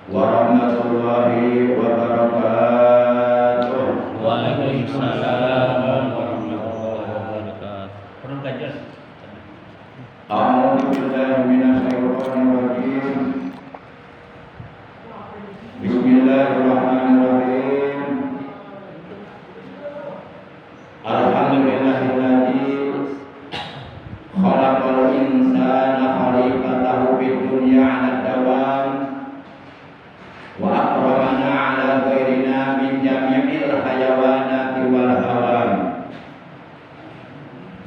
warahmatullahi wabarakatuh. Waalaikumsalam warahmatullahi wabarakatuh. Kurang kajian. A'udzu billahi minasyaitonir rajim. Bismillahirrahmanirrahim. Alhamdulillahilladzi khalaqal insana khalifatahu fid dunya 'ala dawam wa akramana 'ala ghairina min jami'il hayawanati wal hawam.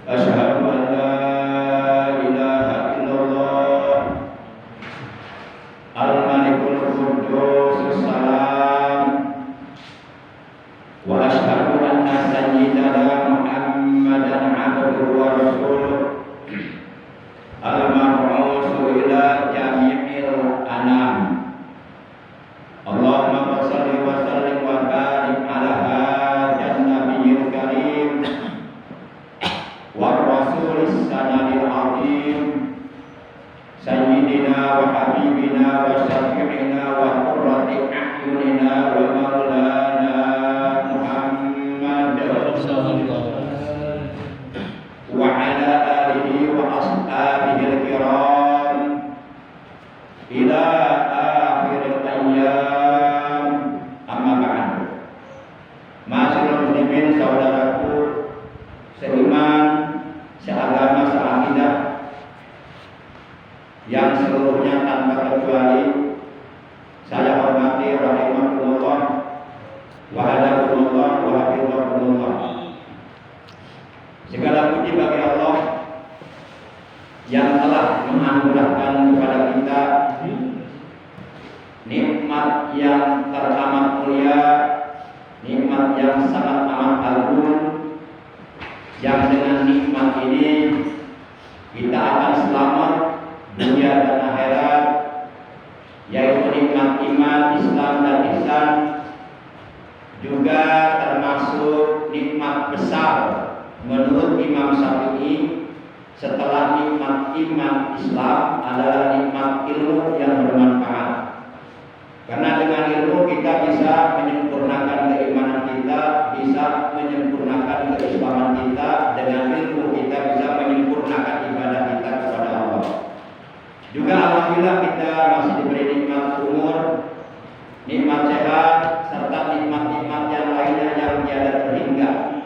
Asyhadu an la ilaha illallah al-malikul quddus salam wa asyhadu anna sayyidana Muhammadan 'abduhu wa rasuluh al-mab'uts ila jami'il anam. Allahumma shalli wa sallim wa barik ala hadzal nabiyil karim wa rasulis sanadil azim sayyidina wa habibina wa syafi'ina wa qurrati a'yunina wa maulana Muhammad wa ala alihi wa ashabihil kiram ila akhiril ayyam. Amma ba'du. Ma'asyiral muslimin, saudaraku seiman, seagama, seakidah yang seluruhnya tanpa kecuali saya hormati rahimahullah wa hadakumullah wa hafizakumullah. Segala puji bagi Allah yang telah menganugerahkan kepada kita nikmat yang teramat mulia, nikmat yang sangat amat agung, yang dengan nikmat ini kita akan selamat dunia dan akhirat, yaitu nikmat iman, Islam dan ihsan, juga termasuk nikmat besar menurut Imam Syafi'i setelah nikmat iman Islam adalah nikmat ilmu yang bermanfaat. Karena dengan ilmu kita bisa menyempurnakan keimanan kita, bisa menyempurnakan keislaman kita. Dengan ilmu kita bisa menyempurnakan ibadah kita kepada Allah. Juga alhamdulillah kita masih diberi nikmat umur, nikmat sehat, serta nikmat-nikmat yang lainnya yang tiada terhingga.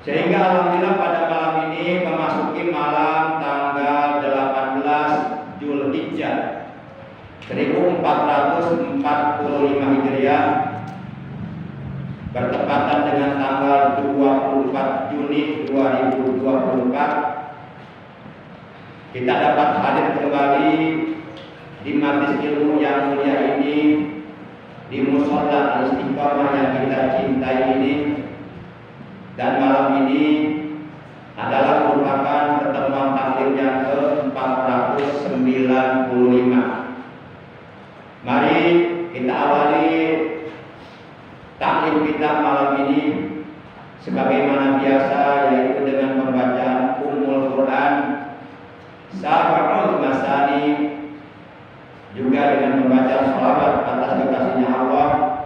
Sehingga alhamdulillah pada malam ini memasuki malam tanggal 18 Zulhijjah 1445 Hijriah, bertepatan dengan tanggal 24 Juni 2024, kita dapat hadir kembali di majelis ilmu yang mulia ini, di Musholla Al-Istiqomah yang kita cintai ini. Dan malam ini adalah merupakan pertemuan taklim yang ke-495. Mari kita awali taklim kita malam ini sebagaimana biasa, yaitu dengan pembacaan Ummul Quran, Sab'ul Masani, juga dengan membaca sholawat atas kekasihnya Allah.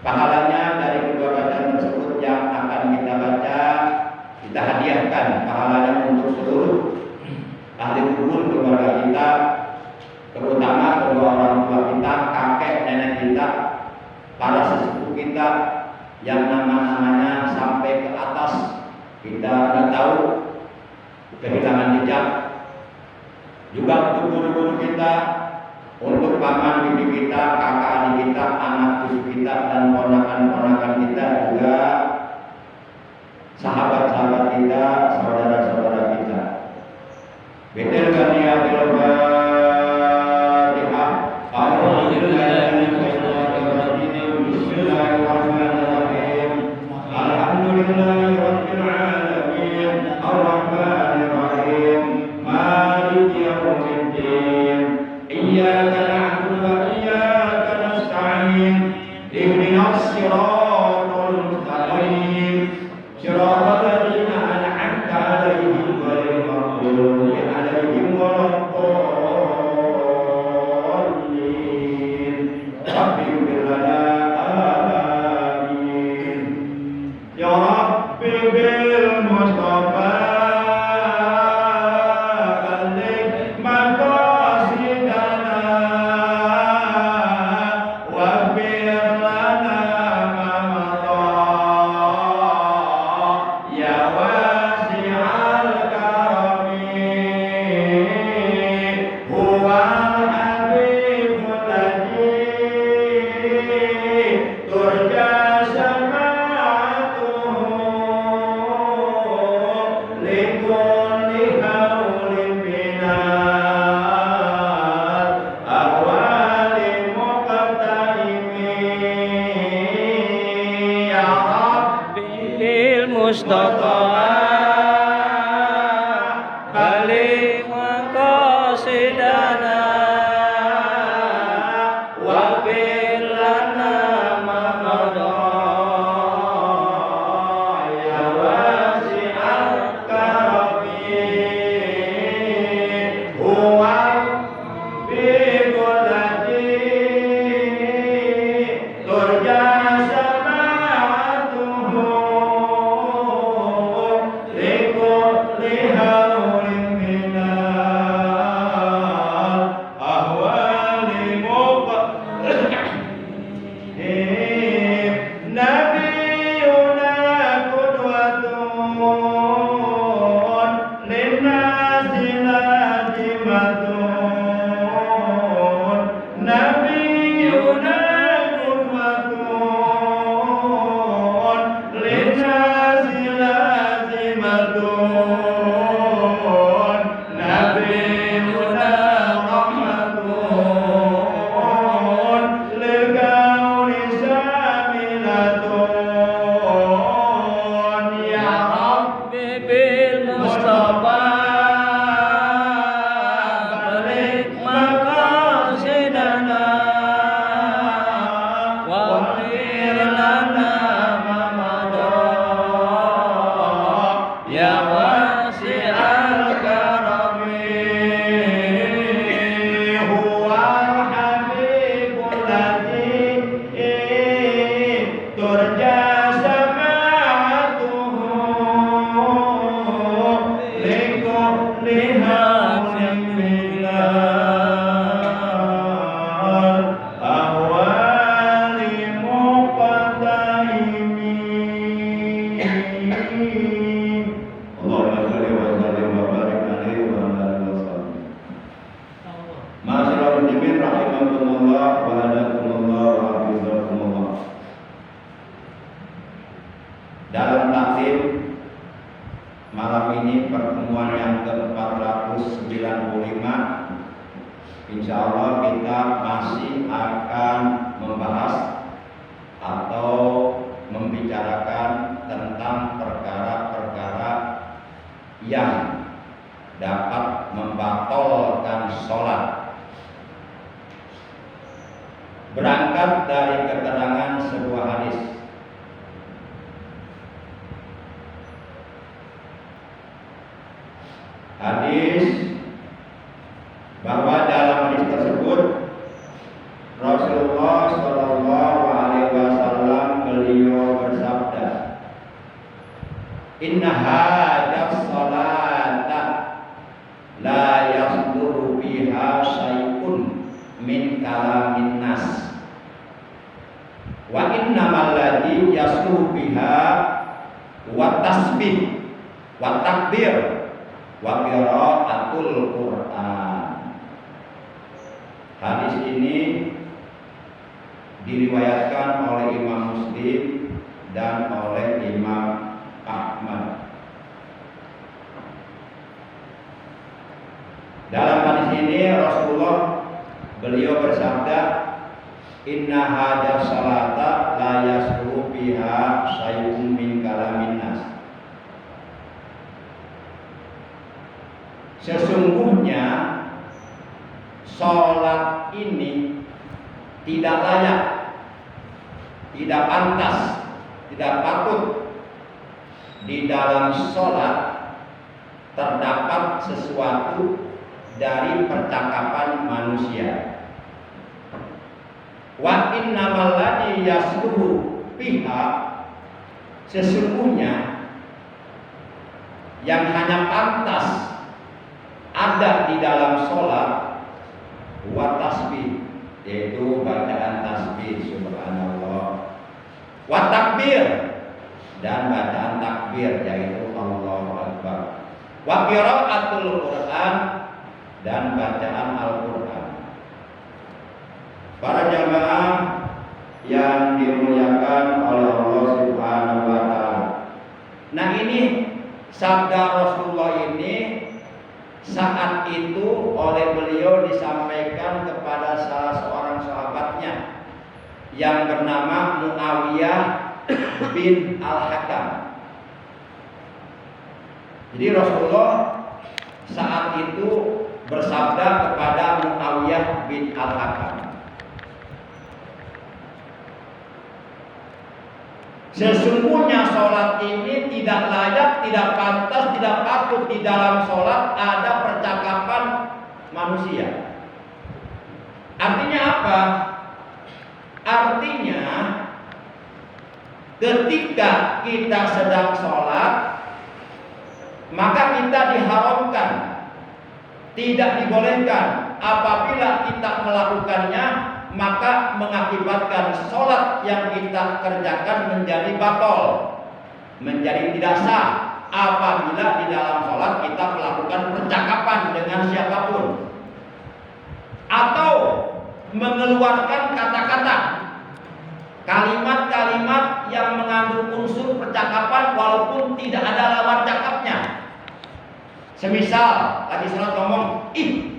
Pahalanya dari kedua bacaan tersebut yang akan kita baca, kita hadiahkan pahalanya untuk seluruh ahli kubur keluarga kita, terutama kedua orang tua kita, kakek nenek kita, para sesepuh kita yang nama-namanya sampai ke atas kita tidak tahu, kehilangan jejak. Juga untuk guru-guru kita, untuk paman bibi kita, kakak adik kita, anak cucu kita, dan ponakan-ponakan kita, juga sahabat-sahabat kita, saudara-saudara kita. Betul kan ya, Mustafa balik maqasidana wa bilana mamada ya wasi'al karami huwa bi qulati turja dalam taklim malam ini pertemuan yang ke-495, insya Allah kita masih akan membahas atau membicarakan tentang perkara-perkara yang dapat membatalkan sholat. Berangkat dari keterangan sebuah hadis. Hadis bahwa dalam hadis tersebut Rasulullah Shallallahu Alaihi Wasallam beliau bersabda, Inna hadas salata la yasduru biha syai'un min kalamin nas wa innamal ladzi yasduru biha wa tasbih wa takbir wa qiraatul Qur'an. Hadis ini diriwayatkan oleh Imam Muslim dan oleh Imam Ahmad. Dalam hadis ini Rasulullah beliau bersabda, Inna hadza salata la yasru biha syai'un min kalamin nas. Sesungguhnya sholat ini tidak layak, tidak pantas, tidak patut di dalam sholat terdapat sesuatu dari percakapan manusia. Wa innamal ladzi yasluhu biha, sesungguhnya yang hanya pantas ada di dalam sholat wa tasbih, yaitu bacaan tasbih subhanallah, wa takbir, dan bacaan takbir yaitu Allahu Akbar, wa qiraatul Qur'an, dan bacaan Al-Qur'an. Para jamaah yang dimuliakan oleh Allah Subhanahu wa taala. Nah, ini sabda Rasulullah ini saat itu oleh beliau disampaikan kepada salah seorang sahabatnya yang bernama Muawiyah bin Al-Hakam. Jadi Rasulullah saat itu bersabda kepada Muawiyah bin Al-Hakam, sesungguhnya sholat ini tidak layak, tidak pantas, tidak patut di dalam sholat ada percakapan manusia. Artinya apa? Artinya ketika kita sedang sholat, maka kita diharamkan, tidak dibolehkan. Apabila kita melakukannya, maka mengakibatkan sholat yang kita kerjakan menjadi batal, menjadi tidak sah. Apabila di dalam sholat kita melakukan percakapan dengan siapapun, atau mengeluarkan kata-kata, kalimat-kalimat yang mengandung unsur percakapan walaupun tidak ada lawan cakapnya. Semisal lagi sholat ngomong ih,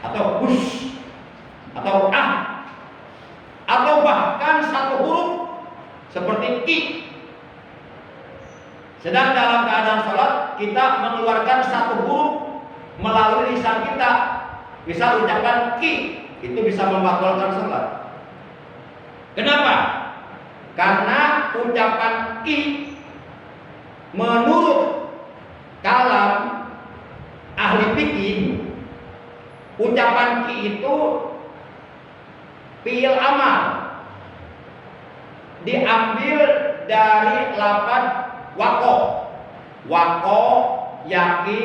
atau hush, atau ah, atau bahkan satu huruf seperti ki. Sedang dalam keadaan sholat kita mengeluarkan satu huruf melalui lisan kita, bisa ucapan ki, itu bisa membatalkan sholat. Kenapa? Karena ucapan ki menurut kalam ahli fikih, ucapan ki itu fi'il amal, diambil dari lafaz waqo, waqo, yaki,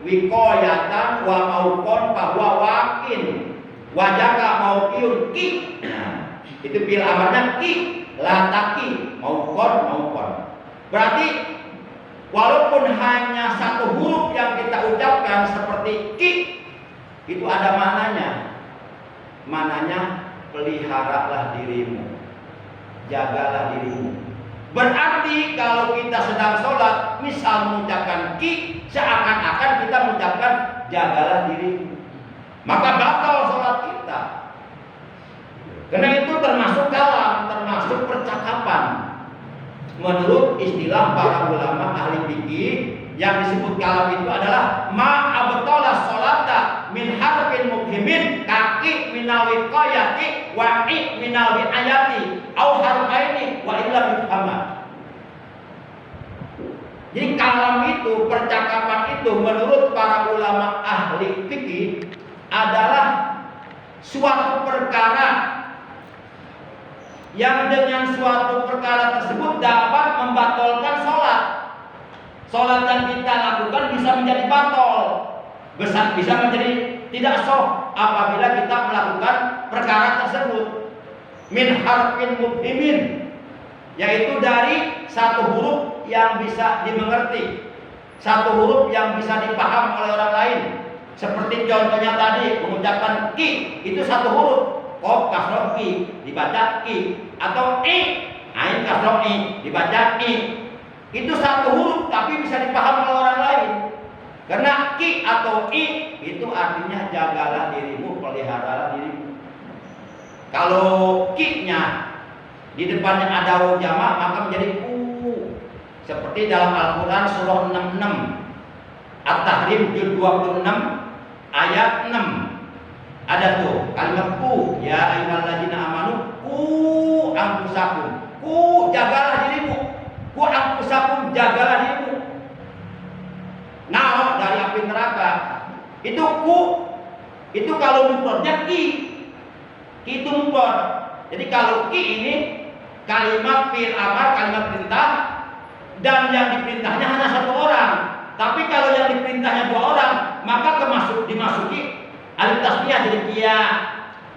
wikoyatan, wa maukon, bahwa wakin, wajaka maukiun ki. Itu fi'il amalnya ki, lataki, maukon. Berarti walaupun hanya satu huruf yang kita ucapkan seperti ki, itu ada maknanya. Maknanya peliharalah dirimu, jagalah dirimu. Berarti kalau kita sedang sholat, misal mengucapkan ki, seakan-akan kita mengucapkan jagalah dirimu, maka batal sholat kita. Karena itu termasuk kalam, termasuk percakapan. Menurut istilah para ulama ahli fikih, yang disebut kalam itu adalah ma'abtola sholata min harfin mubhimin kaki minawi qayati wa'i minawi ayati au harfaini wa illa bifhama. Jadi kalam itu, percakapan itu menurut para ulama ahli fikih adalah suatu perkara yang dengan suatu perkara tersebut dapat membatalkan sholat. Sholat yang kita lakukan bisa menjadi batal, bisa menjadi tidak sah apabila kita melakukan perkara tersebut. Min harfin mubhimin, yaitu dari satu huruf yang bisa dimengerti, satu huruf yang bisa dipaham oleh orang lain. Seperti contohnya tadi mengucapkan ki, itu satu huruf. Kof kasroh ki dibaca ki, atau ain kasroh i dibaca i. Itu satu huruf tapi bisa dipahami oleh orang lain. Karena ki atau i itu artinya jagalah dirimu, peliharalah dirimu. Kalau ki-nya di depannya ada waw jamak, maka menjadi ku. Seperti dalam Al-Quran surah 66 At-Tahrim juz 26 ayat 6. Ada tuh kalimat ku, ya ayyuhalladzina amanu ku anfusakum, ku jagalah dirimu, ku anfusakum jagalah dirimu. Nah, dari api neraka. Itu ku, itu kalau mufradnya ki itu mufrad. Jadi kalau ki ini kalimat fi'il amar, kalimat perintah, dan yang diperintahnya hanya satu orang. Tapi kalau yang diperintahnya dua orang, maka dimasuki alif tasniyah jadi kia.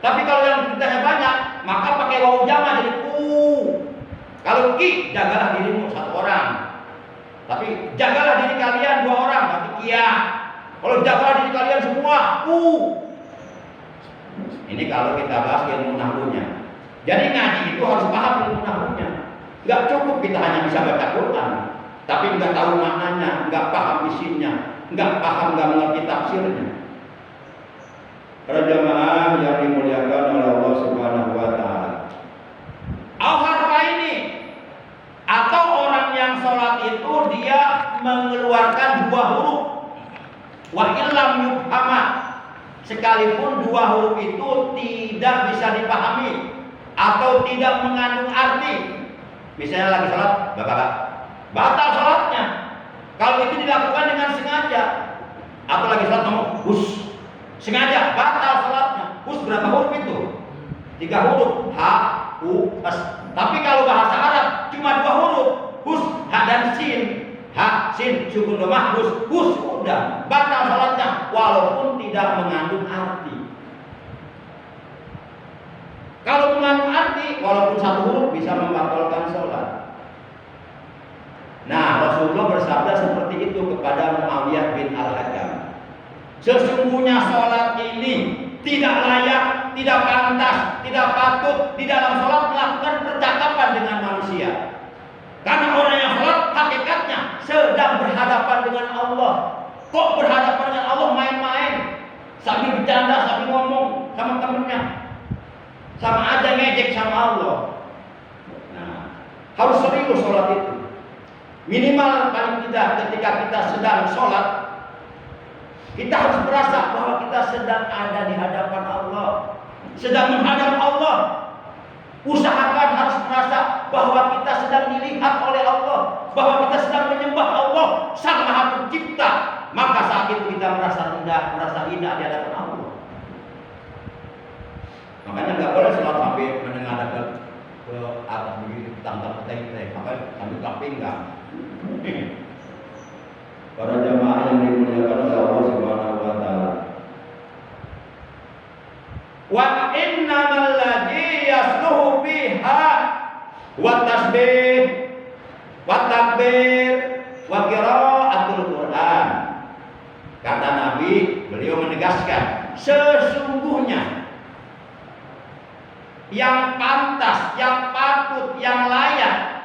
Tapi kalau yang diperintahnya banyak, maka pakai waw jamak jadi ku. Kalau ki, jagalah dirimu satu orang. Tapi jagalah diri kalian dua orang, berarti kia. Kalau jagalah diri kalian semua, ku. Ini kalau kita bahas ilmu nahwunya. Jadi ngaji itu harus paham ilmu nahwunya. Enggak cukup kita hanya bisa baca Quran, tapi enggak tahu maknanya, enggak paham isinya, enggak paham, enggak mengerti tafsirnya. Para jamaah yang dimuliakan oleh Allah Subhanahu wa taala. Al-harfa ini atau orang yang sholat itu dia mengeluarkan sekalipun dua huruf itu tidak bisa dipahami atau tidak mengandung arti. Misalnya lagi sholat, bapak, batal sholatnya. Kalau itu dilakukan dengan sengaja, atau lagi sholat ngomong hus, sengaja batal sholatnya. Hus berapa huruf itu? 3 huruf, h, u, s. Tapi kalau bahasa Arab cuma 2 huruf, hus, h dan sin. H, sin, sukun domah, hus, udah batal sholatnya, walaupun tidak mengandung arti. Kalau mengandung arti, walaupun 1 huruf bisa membatalkan sholat. Nah, Rasulullah bersabda seperti itu kepada Muawiyah bin Al-Hakam. Sesungguhnya sholat ini tidak layak, tidak pantas, tidak patut di dalam sholat melakukan percakapan dengan manusia. Karena orang yang sholat hakikatnya sedang berhadapan dengan Allah. Kok berhadapan dengan Allah main-main, sambil bercanda, sambil ngomong sama temennya, sama aja ngejek sama Allah. Nah, harus serius sholat itu. Minimal paling tidak ketika kita sedang sholat, kita harus merasa bahwa kita sedang ada di hadapan Allah, sedang menghadap Allah. Usahakan harus merasa bahwa kita sedang dilihat oleh Allah, bahwa kita sedang menyembah Allah Sang Maha Pencipta. Maka saat itu kita merasa rendah, merasa hina di hadapan Allah. Makanya nggak boleh sholat sampai menengadah ke atas begitu, tangkap peteng-peteng, sampai ke pinggang. Para jamaah yang dimuliakan oleh Allah Subhanahu wa taala. Wa innamal ladzi yasluhu biha wa tasbih wa takbir wa qiraatul Quran. Kata Nabi, beliau menegaskan, sesungguhnya yang pantas, yang patut, yang layak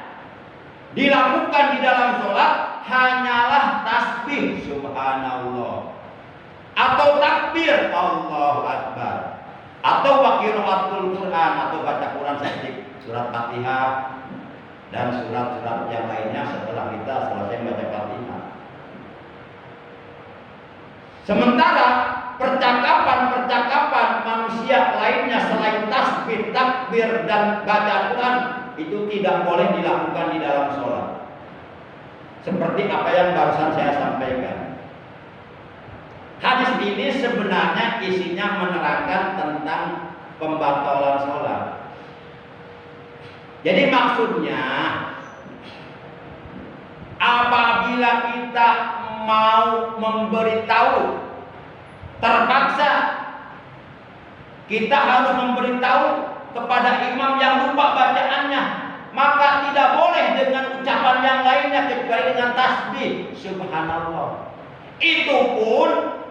dilakukan di dalam sholat hanyalah tasbih subhanallah, atau takbir Allahu Akbar, atau qiraatul Quran, atau baca Quran seperti surat Fatihah dan surat-surat yang lainnya setelah kita selesai baca Fatihah. Sementara percakapan-percakapan manusia lainnya selain tasbih, takbir dan baca Quran itu tidak boleh dilakukan di dalam sholat. Seperti apa yang barusan saya sampaikan. Hadis ini sebenarnya isinya menerangkan tentang pembatalan sholat. Jadi maksudnya, apabila kita mau memberitahu, terpaksa kita harus memberitahu kepada imam yang lupa bacaannya, maka tidak boleh dengan ucapan yang lainnya kecuali dengan tasbih subhanallah. Itu pun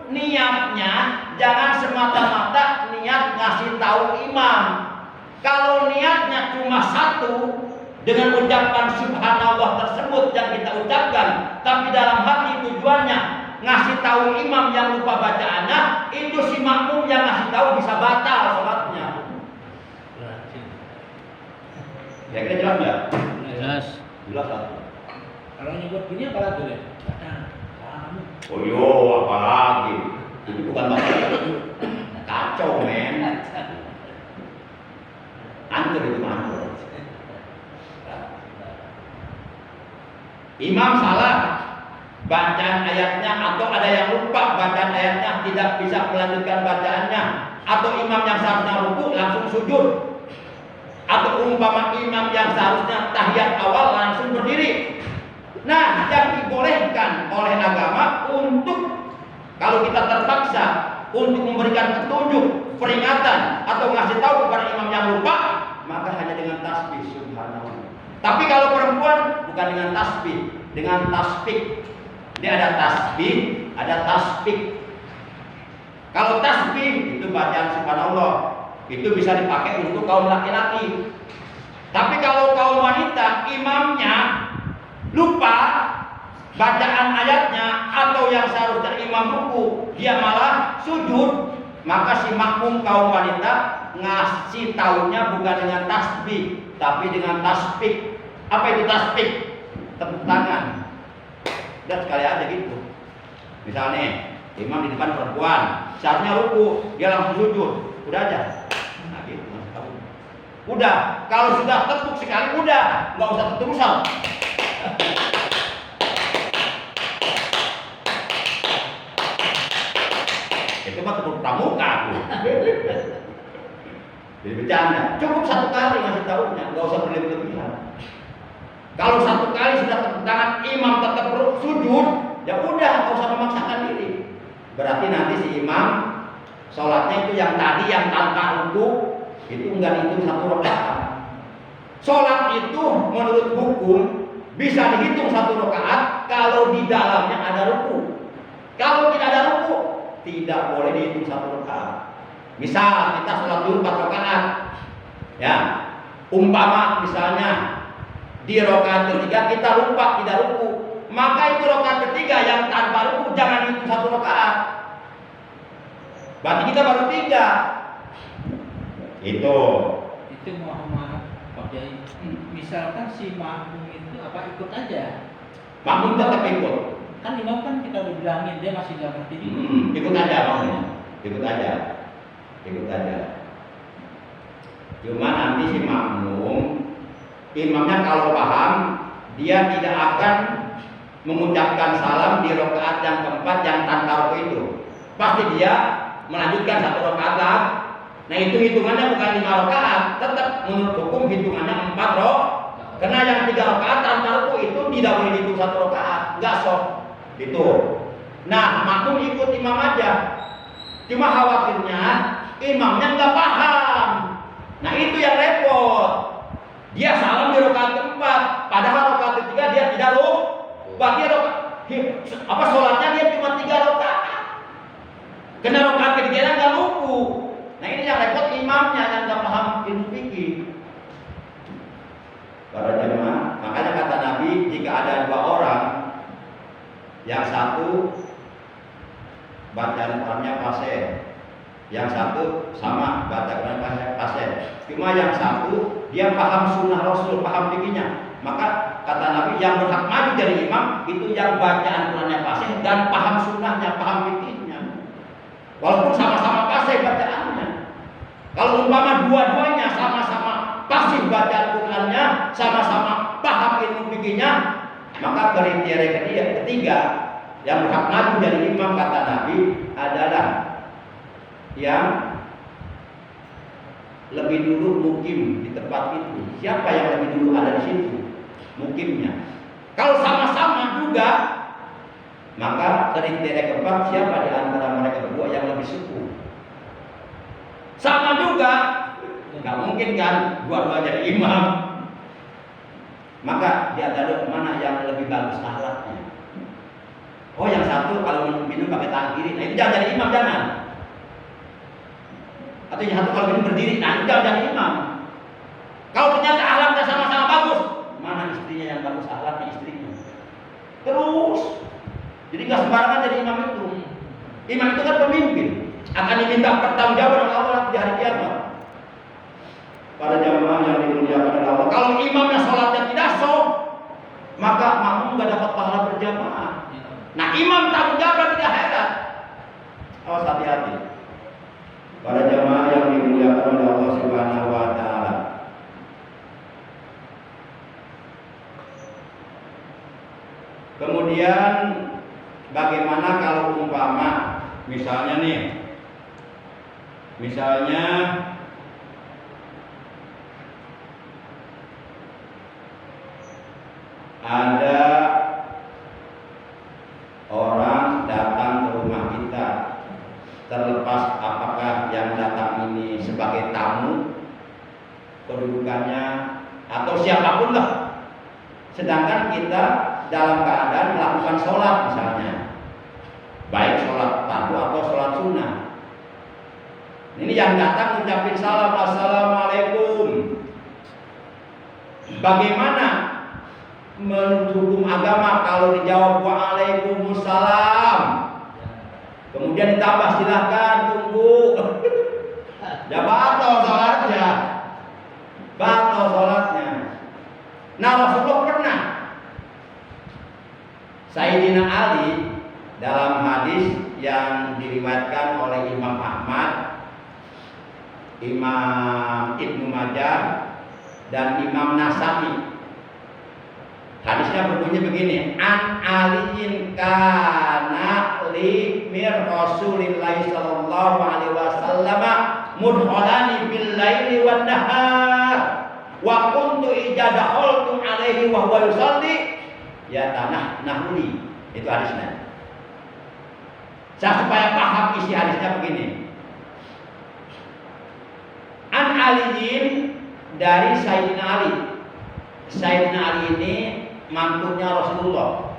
niatnya jangan semata-mata niat ngasih tahu imam. Kalau niatnya cuma satu, dengan ucapan subhanallah tersebut yang kita ucapkan, tapi dalam hati tujuannya ngasih tahu imam yang lupa bacaannya, itu si makmum yang ngasih tahu bisa batal sholatnya. Ya kira jelas nggak? Jelas. Jelas lah. Kalau nyebut gini apa lagi deh? Oh yo, apa lagi? Itu bukan batal. Kacau men. Antur itu antur. Imam salah bacaan ayatnya, atau ada yang lupa bacaan ayatnya, tidak bisa melanjutkan bacaannya, atau imam yang seharusnya ruku langsung sujud, atau umpama imam yang seharusnya tahiyat awal langsung berdiri. Nah, yang dibolehkan oleh agama untuk kalau kita terpaksa untuk memberikan petunjuk, peringatan, atau ngasih tahu kepada imam yang lupa, maka hanya dengan tasbih subhanallah. Tapi kalau perempuan bukan dengan tasbih, dengan tasbih. Dia ada tasbih, ada tasbih. Kalau tasbih itu bacaan subhanallah, itu bisa dipakai untuk kaum laki-laki. Tapi kalau kaum wanita, imamnya lupa bacaan ayatnya, atau yang seharusnya imam ruku dia malah sujud, maka si makmum kaum wanita ngasih taunya bukan dengan tasbih, tapi dengan tasbih. Apa itu tasbih? Tepuk tangan. Dan sekali aja gitu. Misalnya Imam di depan perempuan, seharusnya ruku, dia langsung sujud, udah aja. Nah gitu, udah. Kalau sudah tepuk sekali udah, nggak usah terusan. Itu mah tepuk pramuka aku. Jadi bercanda. Cukup satu kali ngasih tahunya, nggak usah berlebihan. Kalau satu kali sudah tepuk tangan, imam tetap sujud, ya udah, nggak usah memaksakan diri. Berarti nanti si imam sholatnya itu yang tadi yang tanpa ruku itu enggak dihitung satu rakaat. Sholat itu menurut hukum bisa dihitung satu rakaat kalau di dalamnya ada ruku. Kalau tidak ada ruku tidak boleh dihitung satu rakaat. Misal kita sholat dulu 4 rakaat, ya, umpama misalnya di rakaat ketiga kita lupa tidak ruku, maka itu rakaat ketiga yang tanpa ruku jangan dihitung satu rakaat. Berarti kita baru 3. Itu Muhammad Pak Kiai. Misalkan si makmum itu ikut aja. makmum tetap ikut. Kan imam kan kita udah bilangin dia masih nggak ngerti juga. Ikut aja makmumnya. Ikut aja. Cuma nanti si makmum, imamnya kalau paham, dia tidak akan mengucapkan salam di rakaat yang keempat yang tanpa ruku itu. Pasti dia melanjutkan 1 rakaat lah. Nah itu hitungannya bukan 5 rakaat, tetap menurut hukum hitungannya 4 rakaat. Karena yang 3 rakaat tanpa ruku itu tidak boleh dihitung 1 rakaat, nggak sok. Itu. Nah makmum ikut imam aja. Cuma khawatirnya imamnya nggak paham. Nah itu yang repot. Dia salam di rakaat keempat, padahal rakaat ketiga dia tidak ruku. Berarti sholatnya dia cuma 3 rakaat. Karena rakaat ketiganya nggak ruku. Nah ini yang repot imamnya yang nggak paham ilmu fikih. Para jemaah, makanya kata Nabi, jika ada 2 orang, yang satu bacaan Qurannya fasih, yang satu sama bacaan Qurannya fasih. Cuma yang satu dia paham sunnah Rasul, paham fikihnya. Maka kata Nabi yang berhak maju jadi imam itu yang bacaan Qurannya fasih dan paham sunnahnya, paham fikihnya. Walaupun sama-sama fasih bacaannya. Kalau umpama dua-duanya sama-sama fasih bacaan Qurannya, sama-sama paham ilmu fikihnya, maka kriteria ketiga yang berhak maju jadi imam kata Nabi adalah yang lebih dulu mukim di tempat itu. Siapa yang lebih dulu ada di situ? Mukimnya. Kalau sama-sama juga, maka kriteria keempat siapa di antara mereka berdua yang lebih suku? Sama juga, nggak mungkin kan dua-dua jadi imam. Maka di antara mana yang lebih bagus akhlaknya? Oh yang satu kalau minum pakai tangan kiri, nah itu jangan jadi imam, jangan. Atau yang satu kalau minum berdiri, nah itu jangan jadi imam. Kalau ternyata akhlaknya sama-sama bagus, mana istrinya yang bagus akhlaknya istrinya? Terus, jadi nggak sembarangan jadi imam itu. Imam itu kan pemimpin, akan diminta pertanggungjawaban oleh Allah di hari kiamat. Para jamaah yang dimuliakan oleh Allah, kalau imamnya sholatnya tidak sah, maka makmum nggak dapat pahala berjamaah. Nah imam tanggung jawab tidak heran. Awas hati-hati. Para jamaah yang dimuliakan oleh Allah Subhanahu wa taala. Kemudian bagaimana kalau umpama misalnya ada orang datang ke rumah kita, terlepas apakah yang datang ini sebagai tamu kedudukannya atau siapapun lah, sedangkan kita dalam keadaan melakukan sholat misalnya, baik sholat fardu atau sholat sunnah. Ini yang datang ucapin salam, assalamualaikum. Bagaimana menurut hukum agama kalau dijawab waalaikumsalam, kemudian ditambah silahkan tunggu, ya batal sholatnya. Nah Rasulullah pernah, Sayyidina Ali dalam hadis yang diriwayatkan oleh Imam Ahmad, Imam Ibnu Majah, dan Imam Nasa'i. Hadisnya berbunyi begini: An aliyin kana li mir Rasulillah sallallahu alaihi wasallam mudkhalani bil laili wan nahar wa kuntu ijadahultu alaihi wa huwa yusalli ya tanah nahuli. Itu hadisnya. Supaya paham isi hadisnya begini. An aliyin, dari Sayyidina Ali. Sayyidina Ali ini mantunya Rasulullah.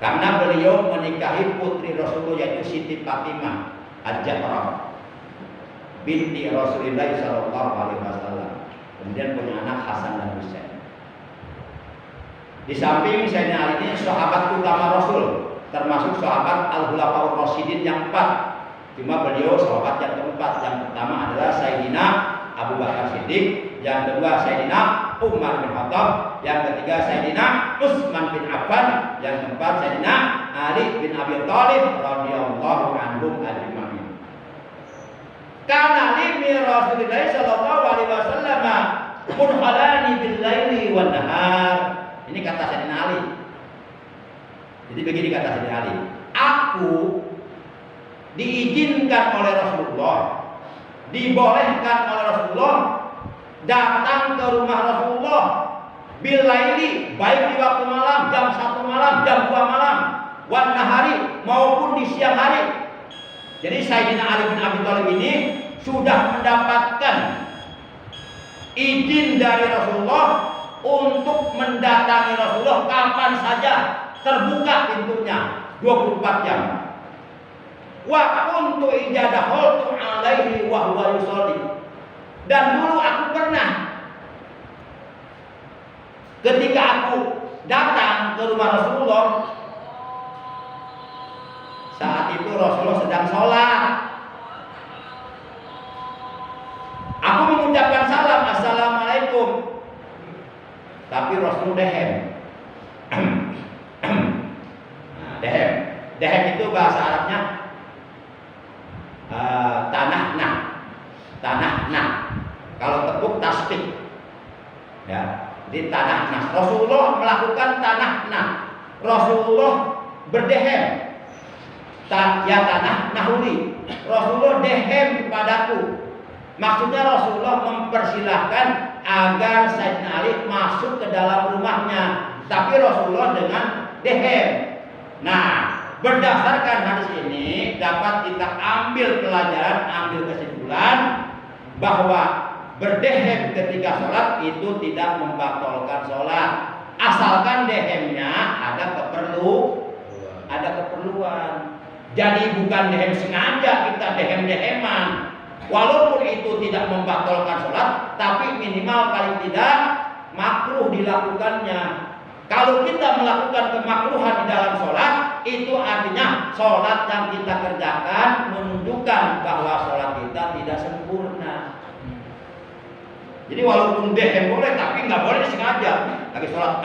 Karena beliau menikahi putri Rasulullah, yaitu Siti Fatimah Al-Jahrah binti Rasulullah sallallahu alaihi wasallam. Kemudian punya anak Hasan dan Husain. Di samping Sayyidina Ali ini sahabat utama Rasul, termasuk sahabat Al-Khulafaur Rasyidin yang 4. Cuma beliau sahabat yang keempat. Yang pertama adalah Sayyidina Abu Bakar Siddiq, yang kedua Sayyidina Umar bin Khattab, yang ketiga Sayyidina Utsman bin Affan, yang keempat Sayyidina Ali bin Abi Thalib radhiyallahu anhum ajma'in. Kana li min Rasulillah sallallahu alaihi wasallam mudkhalani bil laili wan nahar. Ini kata Sayyidina Ali. Jadi begini kata Sayyidina Ali, aku diizinkan oleh Rasulullah, dibolehkan oleh Rasulullah datang ke rumah Rasulullah bil laili, baik di waktu malam, jam 1 malam, jam 2 malam, wan nahari, maupun di siang hari. Jadi Sayyidina Ali bin Abi Thalib ini sudah mendapatkan izin dari Rasulullah untuk mendatangi Rasulullah kapan saja, terbuka pintunya 24 jam. Wa kuntu ijadahultu alaihi wa huwa yusolli. Dan dulu aku pernah, ketika aku datang ke rumah Rasulullah, saat itu Rasulullah sedang sholat. Aku mengucapkan salam, assalamualaikum, tapi Rasul dehem. Dehem. Dehem itu bahasa Arabnya tanah nah. Kalau tepuk tasbih, ya, di tanah nah. Rasulullah melakukan tanah nah. Rasulullah berdehem. Ya tanah nahuli. Rasulullah dehem kepadaku. Maksudnya Rasulullah mempersilahkan agar Sayyidina Ali masuk ke dalam rumahnya, tapi Rasulullah dengan dehem. Nah, berdasarkan hadis ini dapat kita ambil pelajaran, ambil kesimpulan bahwa berdehem ketika sholat itu tidak membatalkan sholat, asalkan dehemnya ada keperluan. Jadi bukan dehem sengaja kita dehem-deheman. Walaupun itu tidak membatalkan sholat, tapi minimal paling tidak makruh dilakukannya. Kalau kita melakukan kemakruhan di dalam sholat, itu artinya sholat yang kita kerjakan menunjukkan bahwa sholat kita tidak sempurna. Jadi walaupun dehem boleh, tapi nggak boleh disengaja. Lagi sholat,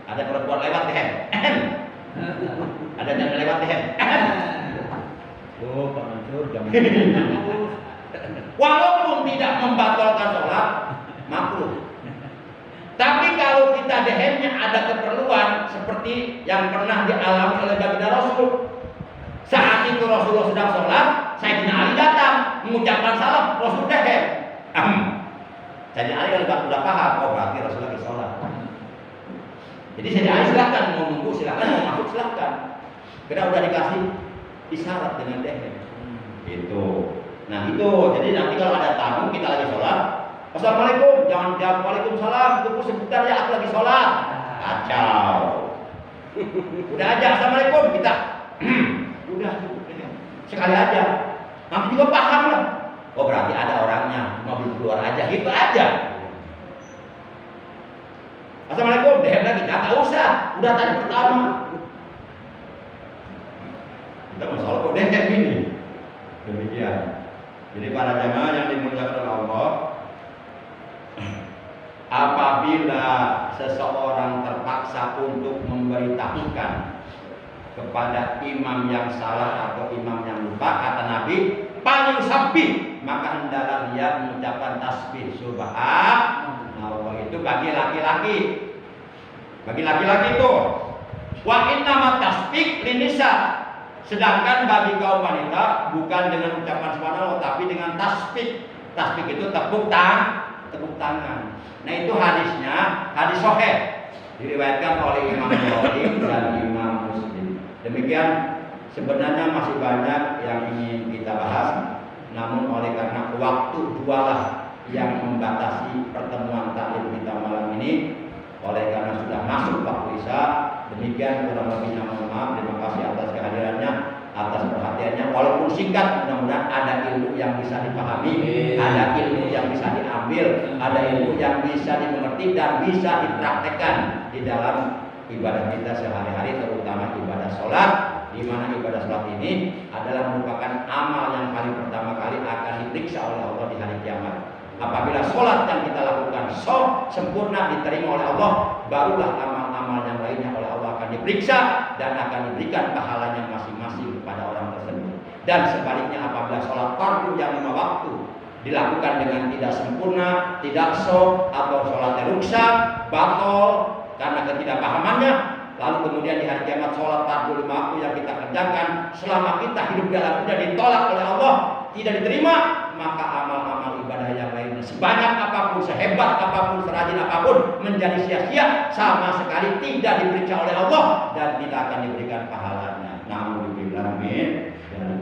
ada perempuan lewat dehem, ada yang lewat dehem. Oh, Pak Mansur, jangan. Walaupun tidak membatalkan sholat, makruh. Tapi kalau kita dehemnya ada keperluan, seperti yang pernah dialami oleh baginda Rasul. Saat itu Rasulullah sedang sholat, Sayyidina Ali datang mengucapkan salam, Rasul dehem. Sayyidina Ali kalau sudah paham, oh berarti Rasul lagi sholat. Jadi Sayyidina Ali silahkan mau nunggu, silahkan mau masuk, silahkan. Karena udah dikasih isyarat dengan dehem. Itu. Nah itu, jadi nanti kalau ada tamu kita lagi sholat, assalamualaikum, jangan jawab waalaikumsalam, tunggu sebentar ya aku lagi sholat. Kacau. Udah aja assalamualaikum, kita udah sekali aja. Nanti juga paham lah. Oh berarti ada orangnya, cuma belum keluar aja, gitu aja. Assalamualaikum, dehem lagi, nggak usah, udah tadi pertama. Kita masalah kok dehem ini. Demikian. Jadi para jamaah yang dimuliakan oleh Allah, apabila seseorang terpaksa untuk memberitahukan kepada imam yang salah atau imam yang lupa, kata Nabi, paling sabih, maka hendaklah dia mengucapkan tasbih subhanallah. Itu bagi laki-laki. Bagi laki-laki itu. Wa innamat tasbih linisa. Sedangkan bagi kaum wanita bukan dengan ucapan subhanallah tapi dengan tasbih. Tasbih itu tepuk tangan. Nah itu hadisnya hadis sahih diriwayatkan oleh Imam Bukhari dan Imam Muslim. Demikian sebenarnya masih banyak yang ingin kita bahas, namun oleh karena waktu dualah yang membatasi pertemuan taklim kita malam ini. Oleh karena sudah masuk waktu Isya, demikian kurang lebihnya mohon maaf. Terima kasih atas kehadirannya, atas perhatiannya. Walaupun singkat, mudah-mudahan ada ilmu yang bisa dipahami, ada ilmu yang bisa diambil, ada ilmu yang bisa dimengerti dan bisa dipraktekkan di dalam ibadah kita sehari-hari, terutama ibadah sholat, di mana ibadah sholat ini adalah merupakan amal yang paling pertama kali akan diperiksa oleh Allah di hari kiamat. Apabila sholat yang kita lakukan sempurna diterima oleh Allah, barulah amal-amal yang lainnya oleh Allah akan diperiksa dan akan diberikan pahalanya masing-masing kepada orang tersebut. Dan sebaliknya apabila sholat fardu yang 5 waktu dilakukan dengan tidak sempurna, tidak sah, atau sholatnya rusak, batal karena ketidakpahamannya, lalu kemudian di hari kiamat sholat fardu 5 waktu yang kita kerjakan selama kita hidup dalam dunia ditolak oleh Allah, tidak diterima, maka amal-amal ibadah yang lainnya sebanyak apapun, sehebat apapun, serajin apapun menjadi sia-sia, sama sekali tidak diperiksa oleh Allah dan tidak akan diberikan pahalanya. Namun dan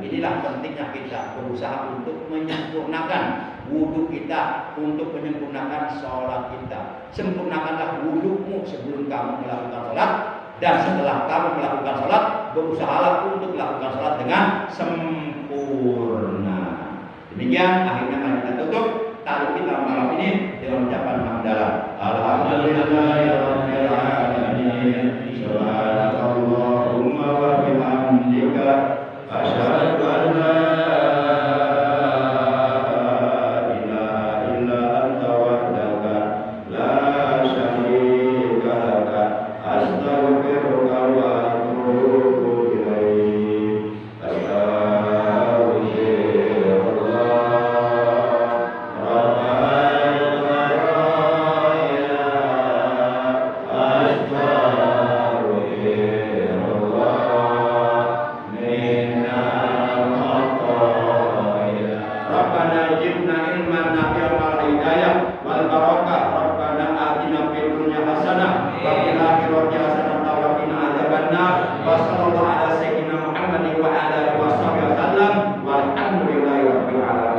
inilah pentingnya kita berusaha untuk menyempurnakan wudhu kita, untuk menyempurnakan sholat kita. Sempurnakanlah wudhumu sebelum kamu melakukan sholat, dan setelah kamu melakukan sholat, berusahalah untuk melakukan sholat dengan sempurna. Demikian akhirnya mari kita tutup taklim kita malam ini dengan ucapan hamdalah. Alhamdulillahirabbil alamin. Subhanakallahumma wa bihamdika asyhadu an la ilaha illa anta wahdaka la syarika laka astaghfiruka wa atubu ilaik.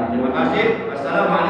Terima kasih. Wassalamualaikum.